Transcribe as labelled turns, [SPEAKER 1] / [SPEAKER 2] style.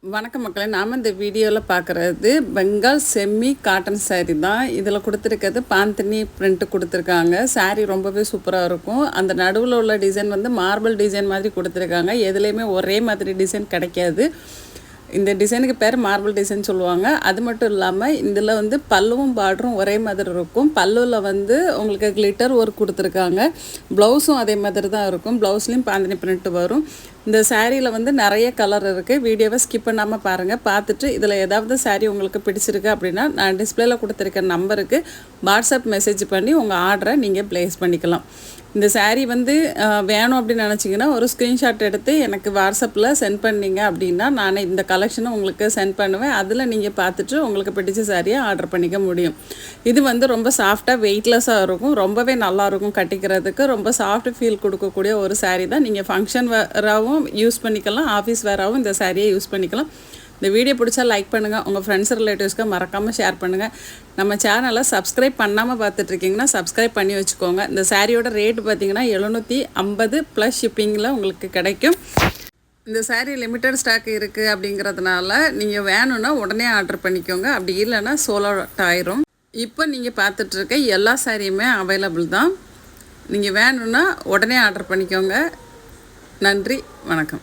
[SPEAKER 1] வணக்கம் மக்களே, நாம் இந்த வீடியோவில் பார்க்குறது பெங்கால் செம்மி காட்டன் சாரீ தான். இதில் கொடுத்துருக்கிறது பாந்தினி பிரிண்ட்டு கொடுத்துருக்காங்க. சாரீ ரொம்பவே சூப்பராக இருக்கும். அந்த நடுவில் உள்ள டிசைன் வந்து மார்பிள் டிசைன் மாதிரி கொடுத்துருக்காங்க. எதுலேயுமே ஒரே மாதிரி டிசைன் கிடைக்காது. இந்த டிசைனுக்கு பேர் மார்பிள் டிசைன் சொல்லுவாங்க. அது மட்டும் இல்லாமல் இதில் வந்து பல்லுவும் பார்டரும் ஒரே மாதிரி இருக்கும். பல்லுவில் வந்து உங்களுக்கு கிளிட்டர் ஒர்க் கொடுத்துருக்காங்க. ப்ளவுஸும் அதே மாதிரி தான் இருக்கும். ப்ளவுஸ்லேயும் பாந்தினி பிரிண்ட் வரும். இந்த சாரியில் வந்து நிறைய கலர் இருக்குது. வீடியோவை ஸ்கிப் பண்ணாமல் பாருங்கள். பார்த்துட்டு இதில் ஏதாவது சாரீ உங்களுக்கு பிடிச்சிருக்கு அப்படின்னா நான் டிஸ்பிளேயில் கொடுத்துருக்க நம்பருக்கு வாட்ஸ்அப் மெசேஜ் பண்ணி உங்கள் ஆர்டரை நீங்கள் ப்ளேஸ் பண்ணிக்கலாம். இந்த சாரீ வந்து வேணும் அப்படின்னு நினச்சிங்கன்னா ஒரு ஸ்க்ரீன்ஷாட் எடுத்து எனக்கு வாட்ஸ்அப்பில் சென்ட் பண்ணிங்க அப்படின்னா நான் இந்த கலெக்ஷனை உங்களுக்கு சென்ட் பண்ணுவேன். அதில் நீங்கள் பார்த்துட்டு உங்களுக்கு பிடிச்ச சாரியை ஆர்டர் பண்ணிக்க முடியும். இது வந்து ரொம்ப சாஃப்டாக வெயிட்லெஸ்ஸாக இருக்கும். ரொம்பவே நல்லாயிருக்கும் கட்டிக்கிறதுக்கு. ரொம்ப சாஃப்ட் ஃபீல் கொடுக்கக்கூடிய ஒரு சாரீ தான். நீங்கள் ஃபங்க்ஷன் வேறாகவும் யூஸ் பண்ணிக்கலாம், ஆஃபீஸ் வேறாகவும் இந்த சாரியை யூஸ் பண்ணிக்கலாம். இந்த வீடியோ பிடிச்சா லைக் பண்ணுங்கள். உங்கள் ஃப்ரெண்ட்ஸ் ரிலேட்டிவ்ஸ்க்கு மறக்காமல் ஷேர் பண்ணுங்கள். நம்ம சேனலை சப்ஸ்கிரைப் பண்ணாமல் பார்த்துட்ருக்கீங்கன்னா சப்ஸ்கிரைப் பண்ணி வச்சுக்கோங்க. இந்த சாரியோட ரேட்டு பார்த்திங்கன்னா 750 ப்ளஸ் ஷிப்பிங்கில் உங்களுக்கு கிடைக்கும். இந்த சாரீ லிமிட்டட் ஸ்டாக் இருக்குது அப்படிங்கிறதுனால நீங்கள் வேணும்னா உடனே ஆர்டர் பண்ணிக்கோங்க. அப்படி இல்லைன்னா சோல் அவுட் ஆயிரும். இப்போ நீங்கள் பார்த்துட்ருக்க எல்லா சாரியுமே அவைலபிள் தான். நீங்கள் வேணும்னா உடனே ஆர்டர் பண்ணிக்கோங்க. நன்றி, வணக்கம்.